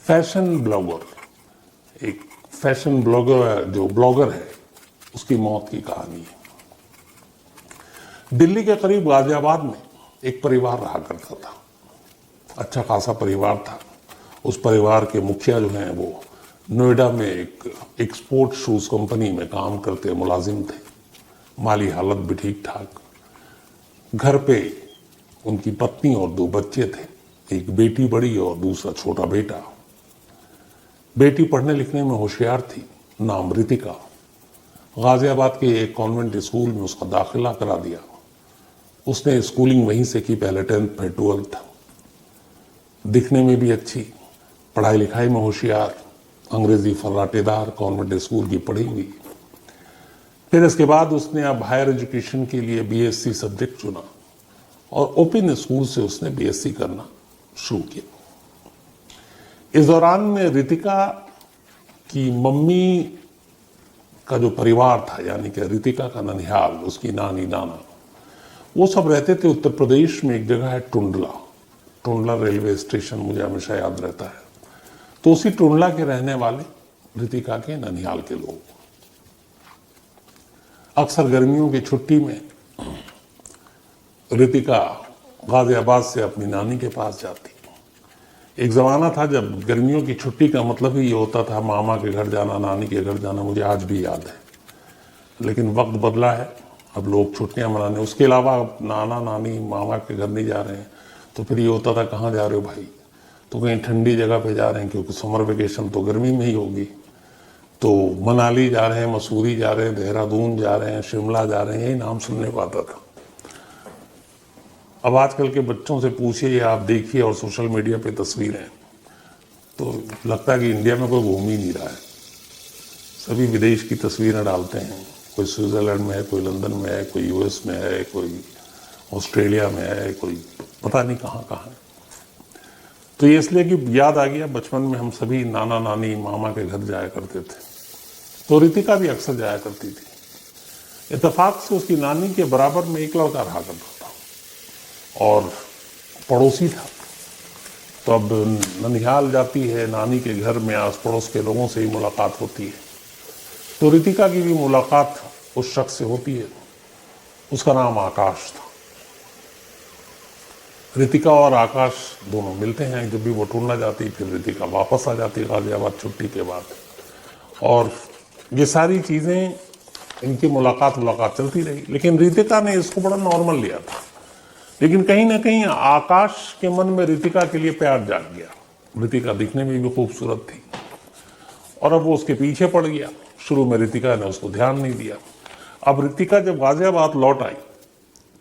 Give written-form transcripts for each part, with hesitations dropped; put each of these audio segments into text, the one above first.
Fashion blogger, एक fashion blogger जो blogger है उसकी मौत की कहानी है। दिल्ली के करीब गाजियाबाद में एक परिवार रहा करता था। अच्छा खासा परिवार था। उस परिवार के मुखिया जो हैं वो नोएडा में एक एक्सपोर्ट शूज कंपनी में काम करते मुलाजिम थे। माली हालत भी ठीक ठाक। घर पे उनकी पत्नी और 2 बच्चे थे, एक बेटी बड़ी और दूसरा छोटा बेटा। बेटी पढ़ने लिखने में होशियार थी, नाम रितिका। गाजियाबाद के एक कॉन्वेंट स्कूल में उसका दाखिला करा दिया। उसने स्कूलिंग वहीं से की, पहले 10th फिर 12th। दिखने में भी अच्छी, पढ़ाई लिखाई में होशियार, अंग्रेजी फर्राटेदार, कॉन्वेंट स्कूल की पढ़ी हुई। फिर इसके बाद उसने अब हायर एजुकेशन के लिए बीएससी सब्जेक्ट चुना और ओपन स्कूल से उसने बीएससी करना शुरू किया। इस दौरान में रितिका की मम्मी का जो परिवार था, यानी कि रितिका का ननिहाल, उसकी नानी नाना, वो सब रहते थे उत्तर प्रदेश में। एक जगह है टुंडला, टुंडला रेलवे स्टेशन मुझे हमेशा याद रहता है। तो उसी टुंडला के रहने वाले रितिका के ननिहाल के लोग अक्सर गर्मियों की छुट्टी में रितिका गाजियाबाद से अपनी नानी के पास जाती। एक ज़माना था जब गर्मियों की छुट्टी का मतलब ही ये होता था मामा के घर जाना, नानी के घर जाना। मुझे आज भी याद है। लेकिन वक्त बदला है, अब लोग छुट्टियां मनाने, उसके अलावा नाना नानी मामा के घर नहीं जा रहे हैं। तो फिर ये होता था कहाँ जा रहे हो भाई? तो कहीं ठंडी जगह पे जा रहे हैं, क्योंकि समर वेकेशन तो गर्मी में ही होगी। तो मनाली जा रहे हैं, मसूरी जा रहे हैं, देहरादून जा रहे हैं, शिमला जा रहे हैं, यही नाम सुनने को आता था। अब आजकल के बच्चों से पूछिए या आप देखिए और सोशल मीडिया पे तस्वीरें, तो लगता है कि इंडिया में कोई घूम ही नहीं रहा है। सभी विदेश की तस्वीरें डालते हैं। कोई स्विट्जरलैंड में है, कोई लंदन में है, कोई यूएस में है, कोई ऑस्ट्रेलिया में है, कोई पता नहीं कहाँ कहाँ है। तो ये इसलिए कि याद आ गया, बचपन में हम सभी नाना नानी मामा के घर जाया करते थे। तो रितिका भी अक्सर जाया करती थी। इत्तेफाक से उसकी नानी के बराबर में एक लड़का रहा करता था और पड़ोसी था। तो अब ननिहाल जाती है नानी के घर में, आस पड़ोस के लोगों से ही मुलाकात होती है। तो रितिका की भी मुलाकात उस शख्स से होती है। उसका नाम आकाश था। रितिका और आकाश दोनों मिलते हैं जब भी वो टुंडला जाती। फिर रितिका वापस आ जाती गाजियाबाद छुट्टी के बाद। और ये सारी चीज़ें, इनकी मुलाकात चलती रही। लेकिन रितिका ने इसको बड़ा नॉर्मल लिया था। लेकिन कहीं ना कहीं आकाश के मन में रितिका के लिए प्यार जाग गया। रितिका दिखने में भी खूबसूरत थी और अब वो उसके पीछे पड़ गया। शुरू में रितिका ने उसको ध्यान नहीं दिया। अब रितिका जब गाजियाबाद लौट आई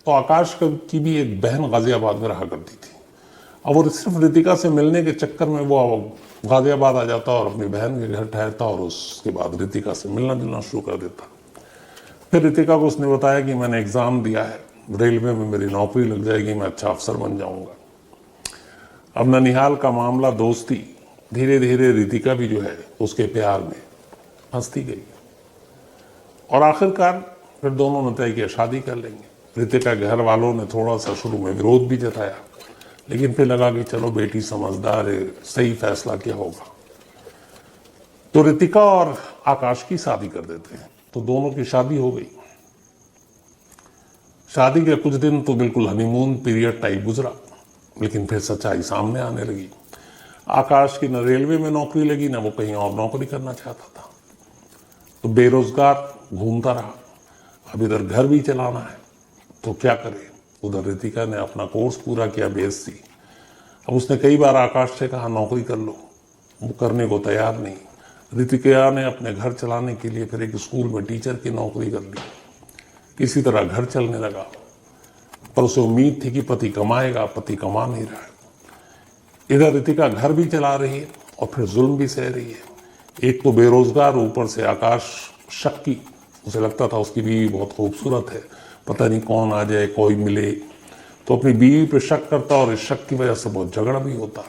तो आकाश की भी एक बहन गाजियाबाद में रहा करती थी। अब वो सिर्फ रितिका से मिलने के चक्कर में वो गाजियाबाद आ जाता और अपनी बहन के घर ठहरता और उसके बाद रितिका से मिलना जुलना शुरू कर देता। फिर रितिका को उसने बताया कि मैंने एग्ज़ाम दिया है, रेलवे में मेरी नौकरी लग जाएगी, मैं अच्छा अफसर बन जाऊंगा। अब ननिहाल का मामला दोस्ती, धीरे धीरे रितिका भी जो है उसके प्यार में फंसती गई और आखिरकार फिर दोनों ने तय किया शादी कर लेंगे। रितिका के घर वालों ने थोड़ा सा शुरू में विरोध भी जताया, लेकिन फिर लगा कि चलो बेटी समझदार है, सही फैसला क्या होगा। तो रितिका और आकाश की शादी कर देते हैं। तो दोनों की शादी हो गई। शादी के कुछ दिन तो बिल्कुल हनीमून पीरियड टाइप गुजरा, लेकिन फिर सच्चाई सामने आने लगी। आकाश की न रेलवे में नौकरी लगी, न वो कहीं और नौकरी करना चाहता था। तो बेरोजगार घूमता रहा। अब इधर घर भी चलाना है तो क्या करे। उधर रितिका ने अपना कोर्स पूरा किया बीएससी। अब उसने कई बार आकाश से कहा नौकरी कर लो, वो करने को तैयार नहीं। रितिका ने अपने घर चलाने के लिए फिर एक स्कूल में टीचर की नौकरी कर ली। किसी तरह घर चलने लगा, पर उसे उम्मीद थी कि पति कमाएगा, पति कमा नहीं रहा है। इधर रितिका घर भी चला रही है और फिर जुल्म भी सह रही है। एक तो बेरोजगार, ऊपर से आकाश शक्की। उसे लगता था उसकी बीवी बहुत खूबसूरत है, पता नहीं कौन आ जाए, कोई मिले। तो अपनी बीवी पे शक करता और इस शक की वजह से बहुत झगड़ा भी होता।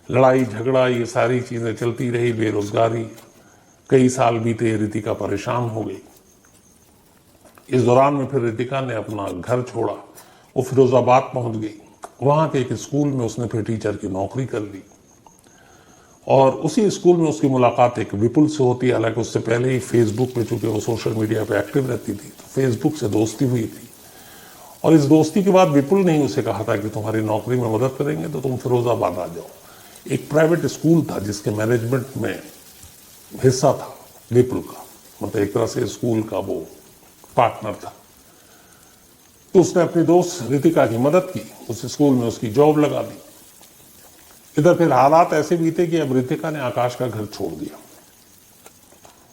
लड़ाई झगड़ा ये सारी चीज़ें चलती रही। बेरोजगारी, कई साल बीते, रितिका परेशान हो गई। इस दौरान में फिर रितिका ने अपना घर छोड़ा, वो फिरोजाबाद पहुंच गई। वहाँ के एक स्कूल में उसने फिर टीचर की नौकरी कर ली। और उसी स्कूल में उसकी मुलाकात एक विपुल से होती है। हालांकि उससे पहले ही फेसबुक पे, चूंकि वो सोशल मीडिया पे एक्टिव रहती थी, तो फेसबुक से दोस्ती हुई थी। और इस दोस्ती के बाद विपुल ने ही उसे कहा था कि तुम्हारी नौकरी में मदद करेंगे तो तुम फिरोजाबाद आ जाओ। एक प्राइवेट स्कूल था जिसके मैनेजमेंट में हिस्सा था विपुल का, मतलब एक तरह से स्कूल का वो पार्टनर था। तो उसने अपनी दोस्त रितिका की मदद की, उस स्कूल में उसकी जॉब लगा दी। इधर फिर हालात ऐसे बीते कि अब रितिका ने आकाश का घर छोड़ दिया।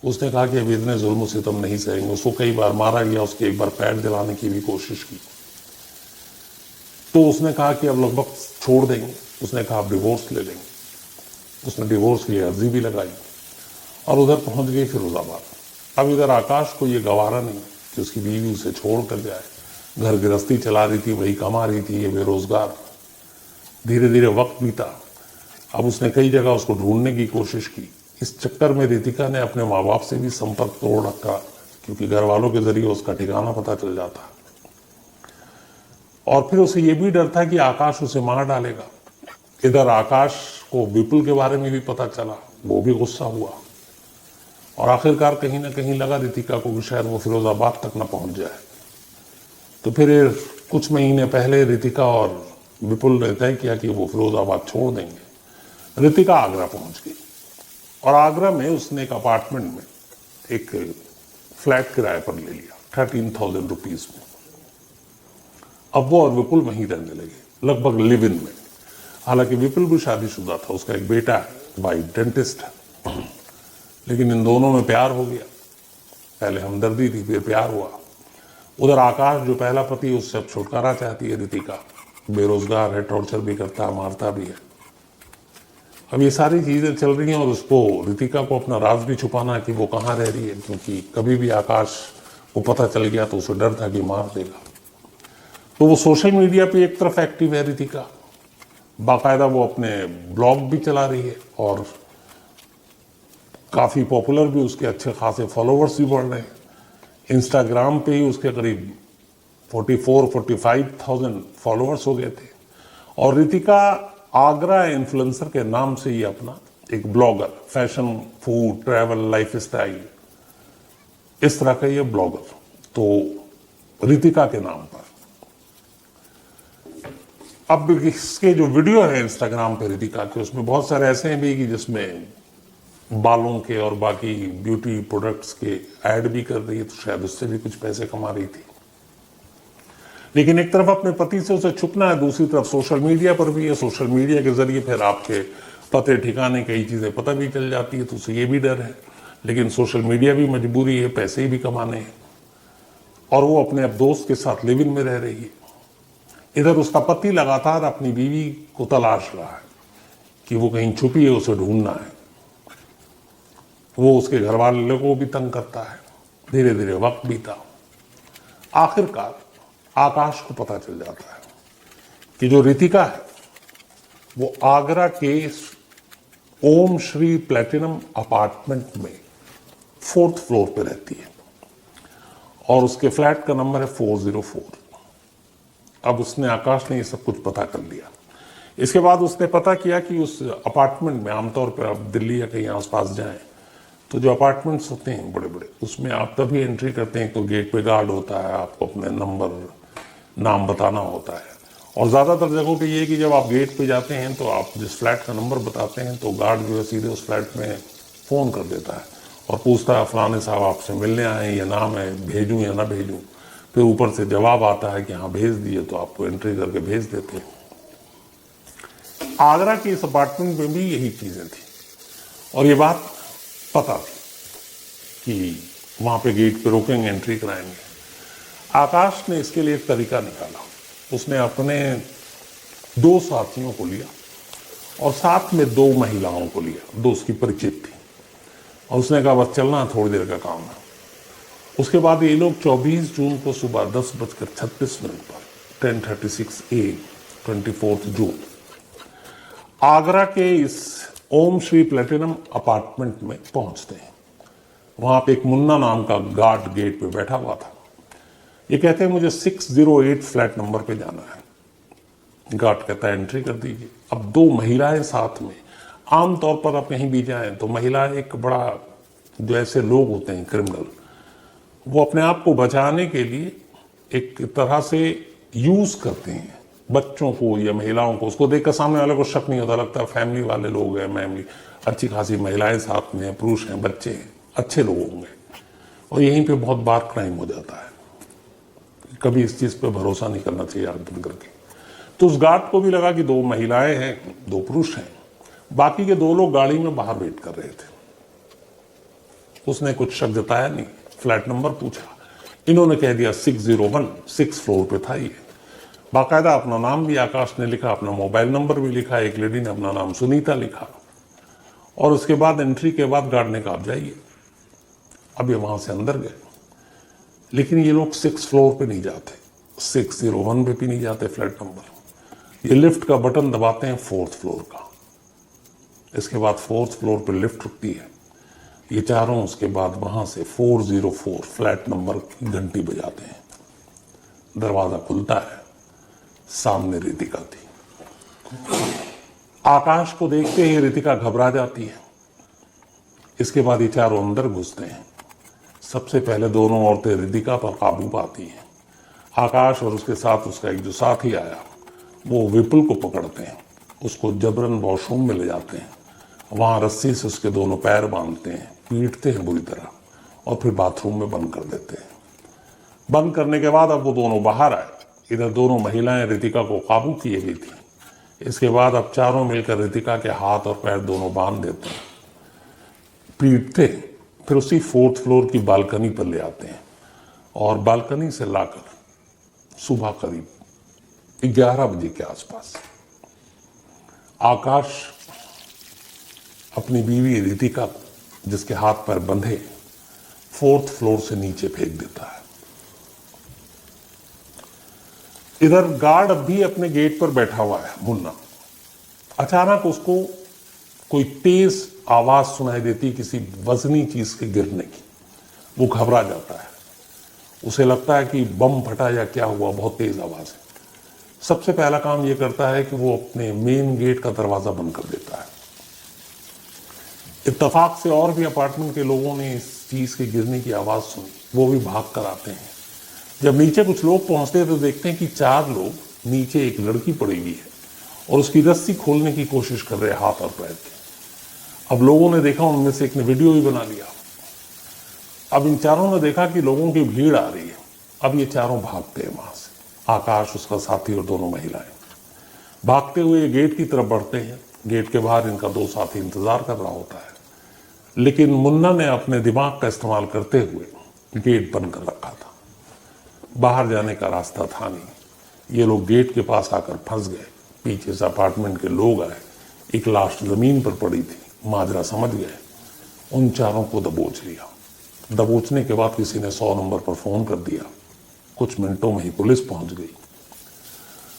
उसने कहा कि अब इतने जुल्म सितम नहीं सहेंगे। उसको कई बार मारा गया, उसके एक बार पैर दिलाने की भी कोशिश की। तो उसने कहा कि अब लगभग छोड़ देंगे। उसने कहा अब डिवोर्स ले लेंगे। उसने डिवोर्स की अर्जी भी लगाई और उधर पहुंच गई फिरोजाबाद। अब इधर आकाश को ये गवारा नहीं कि उसकी बीवी उसे छोड़ कर जाए। घर गृहस्थी चला रही थी, वही कमा रही थी, ये बेरोजगार। धीरे धीरे वक्त बीता। अब उसने कई जगह उसको ढूंढने की कोशिश की। इस चक्कर में रितिका ने अपने माँ बाप से भी संपर्क तोड़ रखा, क्योंकि घर वालों के जरिए उसका ठिकाना पता चल जाता। और फिर उसे ये भी डर था कि आकाश उसे मार डालेगा। इधर आकाश को विपुल के बारे में भी पता चला, वो भी गुस्सा हुआ। और आखिरकार कहीं ना कहीं लगा रितिका को कि शायद वो फिरोजाबाद तक ना पहुंच जाए। तो फिर कुछ महीने पहले रितिका और विपुल ने तय किया कि वो फिरोजाबाद छोड़ देंगे। रितिका आगरा पहुंच गई और आगरा में उसने एक अपार्टमेंट में एक फ्लैट किराए पर ले लिया 13,000 रुपीज में। अब वो और विपुल वहीं रहने लगे, लगभग लिव इन में। हालांकि विपुल भी शादीशुदा था, उसका एक बेटा है, भाई डेंटिस्ट है। लेकिन इन दोनों में प्यार हो गया। पहले हमदर्दी थी, फिर प्यार हुआ। उधर आकाश जो पहला पति, उससे अब छुटकारा चाहती है रितिका। बेरोजगार है, टॉर्चर भी करता है, मारता भी है। अब ये सारी चीजें चल रही हैं और उसको, रितिका को अपना राज भी छुपाना है कि वो कहाँ रह रही है, क्योंकि कभी भी आकाश को पता चल गया तो उसे डर था कि मार देगा। तो वो सोशल मीडिया पे एक तरफ एक्टिव है रितिका, बाकायदा वो अपने ब्लॉग भी चला रही है और काफ़ी पॉपुलर भी, उसके अच्छे खासे फॉलोअर्स भी बढ़ रहे हैं। इंस्टाग्राम पे ही उसके करीब 44-45,000 फॉलोअर्स हो गए थे। और रितिका आगरा इन्फ्लुएंसर के नाम से ही अपना एक blogger, fashion, food, travel, life style, इस तरह का ये ब्लॉगर, तो रितिका के नाम पर। अब इसके जो वीडियो है इंस्टाग्राम पे रितिका के, उसमें बहुत सारे ऐसे हैं भी कि जिसमें बालों के और बाकी ब्यूटी प्रोडक्ट्स के ऐड भी कर रही है, तो शायद उससे भी कुछ पैसे कमा रही थी। लेकिन एक तरफ अपने पति से उसे छुपना है, दूसरी तरफ सोशल मीडिया पर भी है। सोशल मीडिया के जरिए फिर आपके पते ठिकाने कई चीजें पता भी चल जाती है, तो उसे ये भी डर है। लेकिन सोशल मीडिया भी मजबूरी है, पैसे भी कमाने हैं। और वो अपने अब दोस्त के साथ लिव इन में रह रही है। इधर उसका पति लगातार अपनी बीवी को तलाश रहा है कि वो कहीं छुपी है, उसे ढूंढना है। वो उसके घर वाले को भी तंग करता है। धीरे धीरे वक्त बीता। आखिरकार आकाश को पता चल जाता है कि जो रितिका है वो आगरा के ओम श्री प्लेटिनम अपार्टमेंट में 4th फ्लोर पे रहती है और उसके फ्लैट का नंबर है 404। अब उसने, आकाश ने ये सब कुछ पता कर लिया। इसके बाद उसने पता किया कि उस अपार्टमेंट में, आमतौर पर आप दिल्ली या कहीं आसपास जाएं तो जो अपार्टमेंट्स होते हैं बड़े बड़े, उसमें आप तभी एंट्री करते हैं तो गेट पे गार्ड होता है, आपको अपने नंबर, नाम बताना होता है। और ज़्यादातर जगहों पे ये है कि जब आप गेट पे जाते हैं तो आप जिस फ्लैट का नंबर बताते हैं तो गार्ड जो है सीधे उस फ्लैट में फ़ोन कर देता है और पूछता है फलाने साहब आपसे मिलने आए हैं, ये नाम है, भेजूँ या ना भेजूँ। फिर ऊपर से जवाब आता है कि हाँ भेज दिए, तो आपको एंट्री करके भेज देते हैं। आगरा के इस अपार्टमेंट में भी यही चीज़ें थी और ये बात पता थी कि वहाँ पे गेट पे रोकेंगे, एंट्री कराएंगे। आकाश ने इसके लिए एक तरीका निकाला। उसने अपने 2 साथियों को लिया और साथ में 2 महिलाओं को लिया, 2 उसकी परिचित थी, और उसने कहा बस चलना, थोड़ी देर का काम है। उसके बाद ये लोग 24 जून को सुबह 10:36 पर 10:36 AM 24 जून आगरा के इस ओम श्री प्लेटिनम अपार्टमेंट में पहुंचते हैं। वहां पे एक मुन्ना नाम का गार्ड गेट पे बैठा हुआ था। ये कहते हैं मुझे 608 फ्लैट नंबर पे जाना है। गार्ड कहता है एंट्री कर दीजिए। अब 2 महिलाएं साथ में आमतौर पर आप कहीं भी जाएं तो महिला एक बड़ा, जो ऐसे लोग होते हैं क्रिमिनल, वो अपने आप को बचाने के लिए एक तरह से यूज करते हैं बच्चों को या महिलाओं को। उसको देखकर सामने वाले को शक नहीं होता, लगता है फैमिली वाले लोग हैं, फैमिली अच्छी खासी महिलाएं साथ में हैं, पुरुष हैं, बच्चे हैं, अच्छे लोग होंगे। और यहीं पे बहुत बार क्राइम हो जाता है। कभी इस चीज पे भरोसा नहीं करना चाहिए आंख बंद करके। तो उस गार्ड को भी लगा कि 2 महिलाएं हैं, 2 पुरुष हैं, बाकी के 2 लोग गाड़ी में बाहर वेट कर रहे थे। उसने कुछ शक जताया नहीं, फ्लैट नंबर पूछा, इन्होंने कह दिया 601, 6 फ्लोर पे था ये। बाकायदा अपना नाम भी आकाश ने लिखा, अपना मोबाइल नंबर भी लिखा, एक लेडी ने अपना नाम सुनीता लिखा। और उसके बाद एंट्री के बाद गार्ड ने कहा आप जाइए। अब ये वहां से अंदर गए, लेकिन ये लोग 6 फ्लोर पे नहीं जाते, 601 पे भी नहीं जाते फ्लैट नंबर। ये लिफ्ट का बटन दबाते हैं 4th फ्लोर का। इसके बाद 4th फ्लोर पे लिफ्ट रुकती है। ये चारों उसके बाद वहां से 404 फ्लैट नंबर की घंटी बजाते हैं। दरवाजा खुलता है, सामने रितिका थी। आकाश को देखते ही रितिका घबरा जाती है। इसके बाद ये चारों अंदर घुसते हैं। सबसे पहले दोनों औरतें रितिका पर काबू पाती हैं। आकाश और उसके साथ उसका एक जो साथी आया, वो विपुल को पकड़ते हैं, उसको जबरन वॉशरूम में ले जाते हैं। वहां रस्सी से उसके दोनों पैर बांधते हैं, पीटते हैं बुरी तरह, और फिर बाथरूम में बंद कर देते हैं। बंद करने के बाद अब वो दोनों बाहर आए। इधर दोनों महिलाएं रितिका को काबू किए गई थी। इसके बाद अब चारों मिलकर रितिका के हाथ और पैर दोनों बांध देते हैं, पीटते हैं, फिर उसी 4th फ्लोर की बालकनी पर ले आते हैं और बालकनी से लाकर सुबह करीब 11 बजे के आसपास आकाश अपनी बीवी रितिका को, जिसके हाथ पैर बंधे, 4th फ्लोर से नीचे फेंक देता है। इधर गार्ड अब भी अपने गेट पर बैठा हुआ है, मुन्ना। अचानक उसको कोई तेज आवाज सुनाई देती किसी वजनी चीज के गिरने की। वो घबरा जाता है, उसे लगता है कि बम फटा या क्या हुआ, बहुत तेज आवाज है। सबसे पहला काम ये करता है कि वो अपने मेन गेट का दरवाजा बंद कर देता है। इत्तेफाक से और भी अपार्टमेंट के लोगों ने इस चीज के गिरने की आवाज सुनी, वो भी भाग कर आते हैं। जब नीचे कुछ लोग पहुंचते हैं तो देखते हैं कि 4 लोग, नीचे एक लड़की पड़ी हुई है और उसकी रस्सी खोलने की कोशिश कर रहे हैं हाथ और पैर की। अब लोगों ने देखा, उनमें से एक ने वीडियो भी बना लिया। अब इन चारों ने देखा कि लोगों की भीड़ आ रही है। अब ये चारों भागते हैं वहां से, आकाश, उसका साथी और दोनों महिलाएं। भागते हुए गेट की तरफ बढ़ते हैं। गेट के बाहर इनका 2 साथी इंतजार कर रहा होता है, लेकिन मुन्ना ने अपने दिमाग का इस्तेमाल करते हुए गेट बंद कर रखा था। बाहर जाने का रास्ता था नहीं। ये लोग गेट के पास आकर फंस गए। पीछे से अपार्टमेंट के लोग आए, एक लाश जमीन पर पड़ी थी। माजरा समझ गए, उन चारों को दबोच लिया। दबोचने के बाद किसी ने 100 नंबर पर फोन कर दिया। कुछ मिनटों में ही पुलिस पहुंच गई।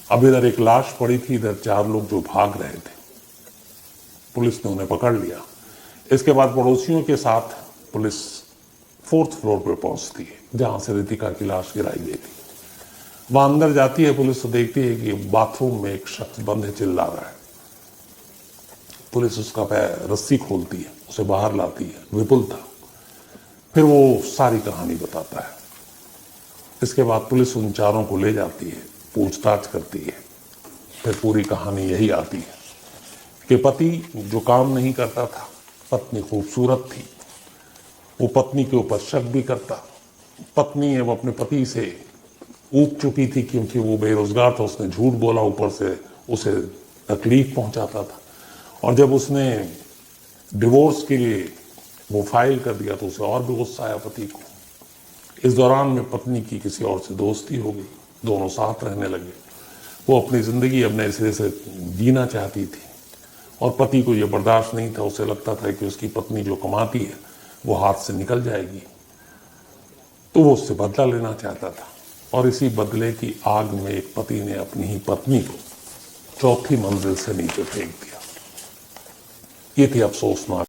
अब इधर एक लाश पड़ी थी, इधर 4 लोग जो भाग रहे थे। पुलिस ने उन्हें पकड़ लिया। इसके बाद पड़ोसियों के साथ पुलिस 4th फ्लोर पर पहुंचती है, जहां से रितिका की लाश गिराई गई थी। वहां अंदर जाती है पुलिस, तो देखती है कि बाथरूम में एक शख्स बंद है, चिल्ला रहा है। पुलिस उसका पैर रस्सी खोलती है, उसे बाहर लाती है। विपुल था। फिर वो सारी कहानी बताता है। इसके बाद पुलिस उन चारों को ले जाती है, पूछताछ करती है। फिर पूरी कहानी यही आती है कि पति जो काम नहीं करता था, पत्नी खूबसूरत थी, वो पत्नी के ऊपर शक भी करता। पत्नी अब अपने पति से ऊब चुकी थी क्योंकि वो बेरोजगार था, उसने झूठ बोला, ऊपर से उसे तकलीफ पहुंचाता था। और जब उसने डिवोर्स के लिए वो फाइल कर दिया तो उसे और भी गुस्सा आया पति को। इस दौरान में पत्नी की किसी और से दोस्ती हो गई, दोनों साथ रहने लगे। वो अपनी जिंदगी अब नए सिरे से जीना चाहती थी और पति को यह बर्दाश्त नहीं था। उसे लगता था कि उसकी पत्नी जो कमाती है वो हाथ से निकल जाएगी, तो वो उससे बदला लेना चाहता था। और इसी बदले की आग में एक पति ने अपनी ही पत्नी को 4थी मंजिल से नीचे फेंक दिया। ये थी अफसोसनाक